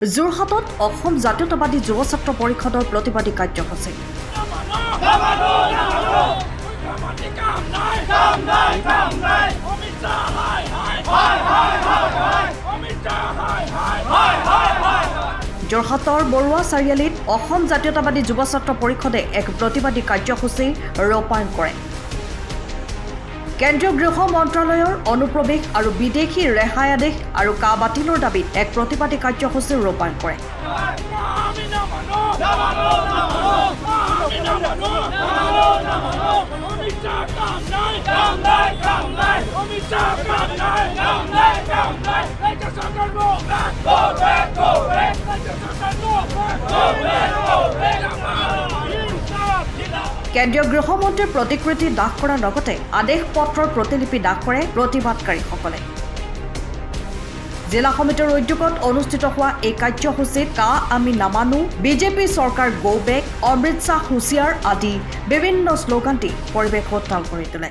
যোৰহাটত অসম জাতীয়তাবাদী যুৱ ছাত্ৰ পৰিষদৰ প্ৰতিবাদী কাৰ্যসূচী। যোৰহাটৰ বৰুৱা চাৰিআলিত অসম জাতীয়তাবাদী যুৱ ছাত্ৰ পৰিষদে এক প্ৰতিবাদী কাৰ্যসূচী ৰূপায়ণ কৰে। কেন্দ্ৰীয় গৃহ মন্ত্ৰালয়ৰ অনুপ্ৰৱেশ আৰু বিদেশী ৰেহাই আদেশ আৰু কা বাতিলৰ দাবীত এক প্ৰতিবাদী কাৰ্যসূচী ৰূপায়ণ কৰে। কেন্দ্ৰীয় গৃহমন্ত্ৰীৰ প্ৰতিকৃতি দাহ কৰাৰ লগতে আদেশ পত্ৰৰ প্ৰতিলিপি দাহ কৰে প্ৰতিবাদকাৰীসকলে। জিলা সমিতিৰ উদ্যোগত অনুষ্ঠিত হোৱা এই কাৰ্যসূচীত কা আমি নামানো, বিজেপি চৰকাৰ গো বেক, অমৃত শ্বাহ হুচিয়াৰ আদি বিভিন্ন শ্লোগান দি পৰিৱেশ উত্তাল কৰি তোলে।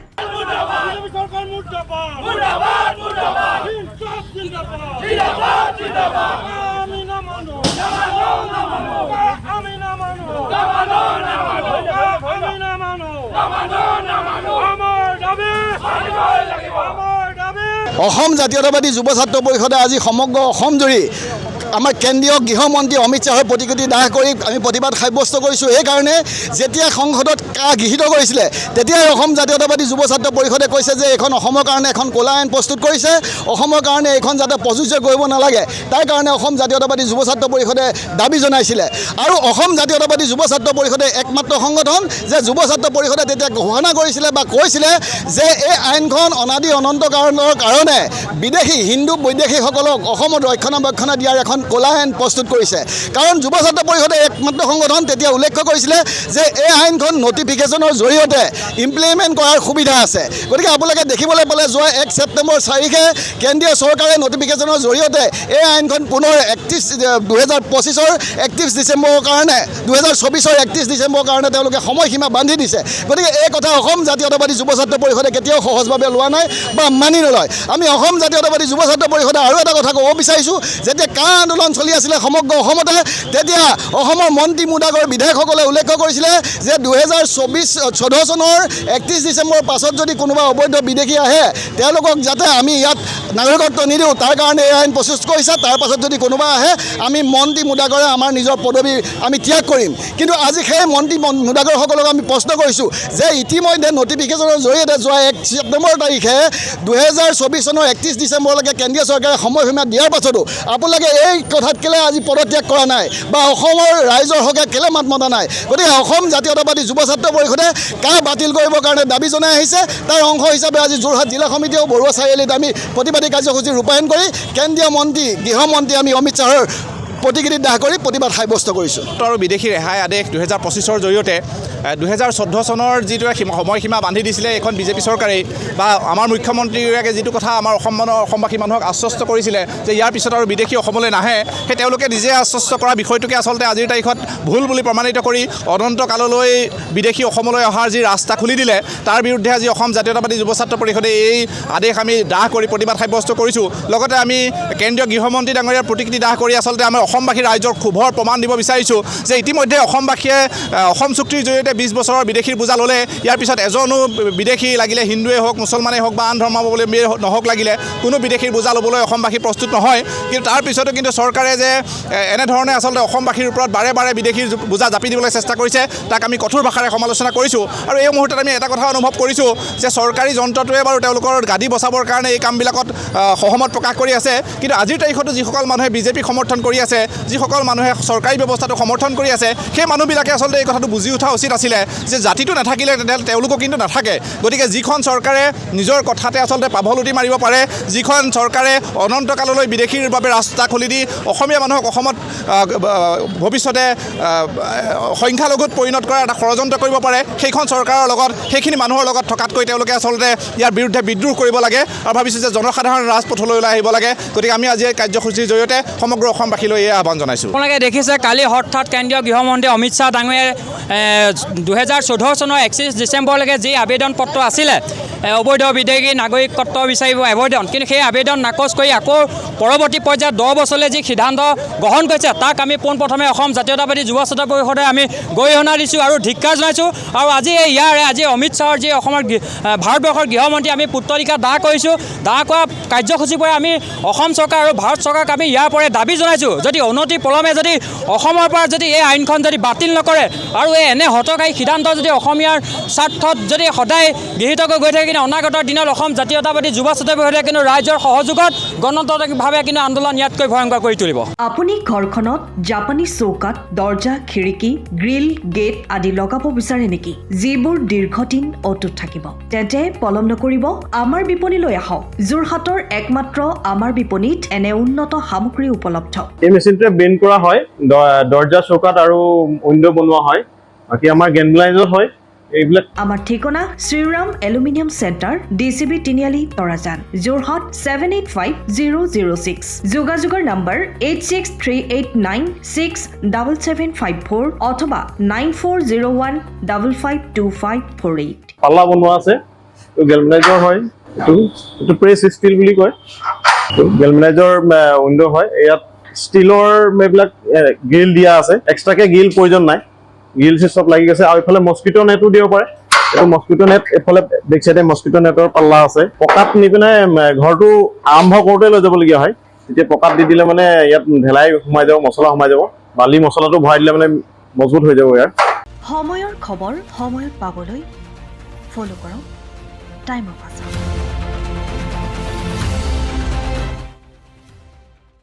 অসম জাতীয়তাবাদী যুৱ ছাত্ৰ পৰিষদে আজি সমগ্ৰ অসমজুৰি আমাৰ কেন্দ্ৰীয় গৃহমন্ত্ৰী অমিত শ্বাহৰ প্ৰতিকৃতি দাহ কৰি আমি প্ৰতিবাদ সাব্যস্ত কৰিছোঁ। সেইকাৰণে যেতিয়া সংসদত গৃহীত কৰিছিলে তেতিয়াই অসম জাতীয়তাবাদী যুৱ ছাত্ৰ পৰিষদে কৈছে যে এইখন অসমৰ কাৰণে এখন ক'লা আইন প্ৰস্তুত কৰিছে, অসমৰ কাৰণে এইখন যাতে প্ৰযোজ্য কৰিব নালাগে তাৰ কাৰণে অসম জাতীয়তাবাদী যুৱ ছাত্ৰ পৰিষদে দাবী জনাইছিলে। আৰু অসম জাতীয়তাবাদী যুৱ ছাত্ৰ পৰিষদে একমাত্ৰ সংগঠন যে যুৱ ছাত্ৰ পৰিষদে তেতিয়া ঘোষণা কৰিছিলে বা কৈছিলে যে এই আইনখন অনাদি অনন্তকালৰ কাৰণে বিদেশী হিন্দু বৈদেশিকসকলক অসমত ৰক্ষণাবেক্ষণ দিয়াৰ এখন ক'লা আইন প্ৰস্তুত কৰিছে। কাৰণ যুৱ ছাত্ৰ পৰিষদে একমাত্ৰ সংগঠন তেতিয়া উল্লেখ কৰিছিলে যে এই আইনখন নটিফিকেশ্যনৰ জৰিয়তে ইমপ্লিমেণ্ট কৰাৰ সুবিধা আছে। গতিকে আপোনালোকে দেখিবলৈ পালে যোৱা 1 ছেপ্টেম্বৰ তাৰিখে কেন্দ্ৰীয় চৰকাৰে নটিফিকেশ্যনৰ জৰিয়তে এই আইনখন পুনৰ 2025ৰ 31 ডিচেম্বৰৰ কাৰণে 2024ৰ 31 ডিচেম্বৰৰ কাৰণে তেওঁলোকে সময়সীমা বান্ধি দিছে। গতিকে এই কথা অসম জাতীয়তাবাদী যুৱ ছাত্ৰ পৰিষদে কেতিয়াও সহজভাৱে লোৱা নাই বা মানি নলয়। আমি অসম জাতীয়তাবাদী যুৱ ছাত্ৰ পৰিষদে আৰু এটা কথা ক'ব বিচাৰিছোঁ, যেতিয়া কা আন্দোলন চলি আছিলে সমগ্ৰ অসমতে তেতিয়া অসমৰ মন্ত্ৰী মুদাগৰ বিধায়কসকলে উল্লেখ কৰিছিলে যে 2014 চনৰ 31 ডিচেম্বৰৰ পাছত যদি কোনোবা অবৈধ বিদেশী আহে তেওঁলোকক যাতে আমি ইয়াত নাগৰিকত্ব নিদিওঁ তাৰ কাৰণে এই আইন প্ৰস্তুত কৰিছে। তাৰ পাছত যদি কোনোবা আহে আমি মন্ত্ৰী মুদাগৰে আমাৰ নিজৰ পদবী আমি ত্যাগ কৰিম। কিন্তু আজি সেই মন্ত্ৰী মুদাগৰসকলক আমি প্ৰশ্ন কৰিছোঁ যে ইতিমধ্যে নটিফিকেশ্যনৰ জৰিয়তে যোৱা 1 ছেপ্টেম্বৰ তাৰিখে 2024 চনৰ 31 ডিচেম্বৰলৈকে কেন্দ্ৰীয় চৰকাৰে সময়সীমা দিয়াৰ পাছতো আপোনালোকে এই কথাত কেলে আজি পদত্যাগ কৰা নাই বা অসমৰ ৰাইজৰ হকে কেলে মাত মতা নাই। গতিকে অসম জাতীয়তাবাদী যুৱ ছাত্ৰ পৰিষদে কা বাতিল কৰিবৰ কাৰণে দাবী জনাই আহিছে। তাৰ অংশ হিচাপে আজি যোৰহাট জিলা সমিতিয়েও বৰুৱা চাৰিআলিত আমি প্ৰতিবাদী কাৰ্যসূচী ৰূপায়ণ কৰি কেন্দ্ৰীয় মন্ত্ৰী গৃহমন্ত্ৰী আমি অমিত শ্বাহৰ প্ৰতিকৃতি দাহ কৰি প্ৰতিবাদ সাব্যস্ত কৰিছোঁ। আৰু বিদেশী ৰেহাই আদেশ 2025ৰ জৰিয়তে 2014 চনৰ যিটো সময়সীমা বান্ধি দিছিলে এখন বিজেপি চৰকাৰেই বা আমাৰ মুখ্যমন্ত্ৰীগৰাকীয়ে যিটো কথা আমাৰ অসমবাসী মানুহক আশ্বস্ত কৰিছিলে যে ইয়াৰ পিছত আৰু বিদেশী অসমলৈ নাহে, সেই তেওঁলোকে নিজে আশ্বস্ত কৰা বিষয়টোকে আচলতে আজিৰ তাৰিখত ভুল বুলি প্ৰমাণিত কৰি অনন্তকাললৈ বিদেশী অসমলৈ অহাৰ যি ৰাস্তা খুলি দিলে তাৰ বিৰুদ্ধে আজি অসম জাতীয়তাবাদী যুৱ ছাত্ৰ পৰিষদে এই আদেশ আমি দাহ কৰি প্ৰতিবাদ সাব্যস্ত কৰিছোঁ। লগতে আমি কেন্দ্ৰীয় গৃহমন্ত্ৰী ডাঙৰীয়াৰ প্ৰতিকৃতি দাহ কৰি আচলতে আমাৰ অসমবাসী ৰাইজৰ ক্ষোভৰ প্ৰমাণ দিব বিচাৰিছোঁ যে ইতিমধ্যে অসমবাসীয়ে অসম চুক্তিৰ জৰিয়তে 20 বছৰৰ বিদেশীৰ বোজা ল'লে। ইয়াৰ পিছত এজনো বিদেশী লাগিলে হিন্দুৱে হওক মুছলমানেই হওক বা আন ধৰ্মাৱলম্বীয়ে নহওক লাগিলে কোনো বিদেশীৰ বোজা ল'বলৈ অসমবাসী প্ৰস্তুত নহয়। কিন্তু তাৰ পিছতো কিন্তু চৰকাৰে যে এনেধৰণে আচলতে অসমবাসীৰ ওপৰত বাৰে বাৰে বিদেশীৰ বোজা জাপি দিবলৈ চেষ্টা কৰিছে তাক আমি কঠোৰ ভাষাৰে সমালোচনা কৰিছোঁ। আৰু এই মুহূৰ্তত আমি এটা কথা অনুভৱ কৰিছোঁ যে চৰকাৰী যন্ত্ৰটোৱে বাৰু তেওঁলোকৰ গাদী বচাবৰ কাৰণে এই কামবিলাকত সহমত প্ৰকাশ কৰি আছে। কিন্তু আজিৰ তাৰিখতো যিসকল মানুহে বিজেপিক সমৰ্থন কৰি আছে, যিসকল মানুহে চৰকাৰী ব্যৱস্থাটো সমৰ্থন কৰি আছে, সেই মানুহবিলাকে আচলতে এই কথাটো বুজি উঠা উচিত আছিলে যে জাতিটো নাথাকিলে তেওঁলোকো কিন্তু নাথাকে। গতিকে যিখন চৰকাৰে নিজৰ কথাতে আচলতে পাভলুটি মাৰিব পাৰে, যিখন চৰকাৰে অনন্তকাললৈ বিদেশীৰ বাবে ৰাস্তা খুলি দি অসমীয়া মানুহক অসমত ভৱিষ্যতে সংখ্যালঘুত পৰিণত কৰাৰ এটা ষড়যন্ত্ৰ কৰিব পাৰে, সেইখন চৰকাৰৰ লগত সেইখিনি মানুহৰ লগত থকাতকৈ তেওঁলোকে আচলতে ইয়াৰ বিৰুদ্ধে বিদ্ৰোহ কৰিব লাগে আৰু ভাবিছোঁ যে জনসাধাৰণ ৰাজপথলৈ ওলাই আহিব লাগে। গতিকে আমি আজি এই কাৰ্যসূচীৰ জৰিয়তে সমগ্ৰ অসমবাসীলৈ এই আহ্বান জনাইছোঁ। আপোনালোকে দেখিছে কালি হঠাৎ কেন্দ্ৰীয় গৃহমন্ত্ৰী অমিত শ্বাহ ডাঙৰীয়াই 2014 চনৰ 31 ডিচেম্বৰলৈকে যি আবেদন পত্ৰ আছিলে অবৈধ বিদেশী নাগৰিকত্ব বিচাৰিব আবেদন, কিন্তু সেই আবেদন নাকচ কৰি আকৌ পৰৱৰ্তী পৰ্যায়ত 10 বছৰলৈ যি সিদ্ধান্ত গ্ৰহণ কৰিছে তাক আমি পোনপ্ৰথমে অসম জাতীয়তাবাদী যুৱ ছাত্ৰ পৰিষদে আমি গৰিহণা দিছোঁ আৰু ধিক্কাৰ জনাইছোঁ। আৰু আজি অমিত শ্বাহৰ যি অসমৰ ভাৰতবৰ্ষৰ গৃহমন্ত্ৰী আমি পুত্তলিকা দাহ কৰিছোঁ। দাহ কৰা কাৰ্যসূচীৰ পৰা আমি অসম চৰকাৰ আৰু ভাৰত চৰকাৰক আমি ইয়াৰ পৰা দাবী জনাইছোঁ, যদি অনতি পলমে যদি অসমৰ পৰা যদি এই আইনখন যদি বাতিল নকৰে আৰু এনে হঠকাৰী সিদ্ধান্ত যদি অসমীয়াৰ স্বাৰ্থত যদি সদায় গৃহীত কৰি গৈ থাকে, কিন্তু অনাগত দিনত অসম জাতীয়তাবাদী যুৱ ছাত্ৰ পৰিষদে কিন্তু ৰাইজৰ সহযোগত গণতান্ত্ৰিকভাৱে কিন্তু আন্দোলন ইয়াতকৈ ভয়ংকৰ কৰি তুলিব। আপুনি ঘৰখনত জাপানীজ চৌকাত দৰ্জা, খিৰিকী, গ্ৰিল, গেট আদি লগাব বিচাৰে নেকি, যিবোৰ দীৰ্ঘদিন অটুট থাকিব? তেন্তে পলম নকৰিব, আমাৰ বিপণীলৈ আহক। যোৰহাটৰ একমাত্ৰ আমাৰ বিপণীত এনে উন্নত সামগ্ৰী উপলব্ধ। এই মেচিনটোৱে বেণ্ড কৰা হয়, দৰ্জা, চৌকাত আৰু উইণ্ডো বনোৱা হয়। বাকী আমাৰ গেনব্লাইজত হয় এইবিলাক। আমাৰ ঠিকনা শ্ৰীৰাম এলুমিনিয়াম চেণ্টাৰ, DCB তিনিআলি, তৰাজান, যোৰহাট 785006। যোগাযোগৰ নম্বৰ 8638967754 অথবা 9401552548। পাল্লা বনোৱা আছে, এইটো গেলমেনাইজৰ হয়। এইটো প্ৰেছ ষ্টীল বুলি কয়। গেলমেনাইজৰ উইণ্ডো হয়। ইয়াত ষ্টীলৰ এইবিলাক গ্ৰিল দিয়া আছে, এক্সট্ৰাকে গ্ৰিল প্ৰয়োজন নাই, গ্ৰিল চব লাগি গৈছে। আৰু এইফালে মস্কিটো নেটো দিব পাৰে, এইটো মস্কিটো নেট। এইফালে বেক চাইডে মস্কিটো নেটৰ পাল্লা আছে। পকাত নি পিনে ঘৰটো আৰম্ভ কৰোঁতে লৈ যাবলগীয়া হয়। তেতিয়া পকাত দি দিলে মানে ইয়াত ঢেলাই সোমাই যাব, মছলা সোমাই যাব। বালি মছলাটো ভৰাই দিলে মানে মজবুত হৈ যাব ইয়াৰ। সময়ৰ খবৰ সময়ত পাবলৈ ফ'ল' কৰক টাইম অফ আছাম।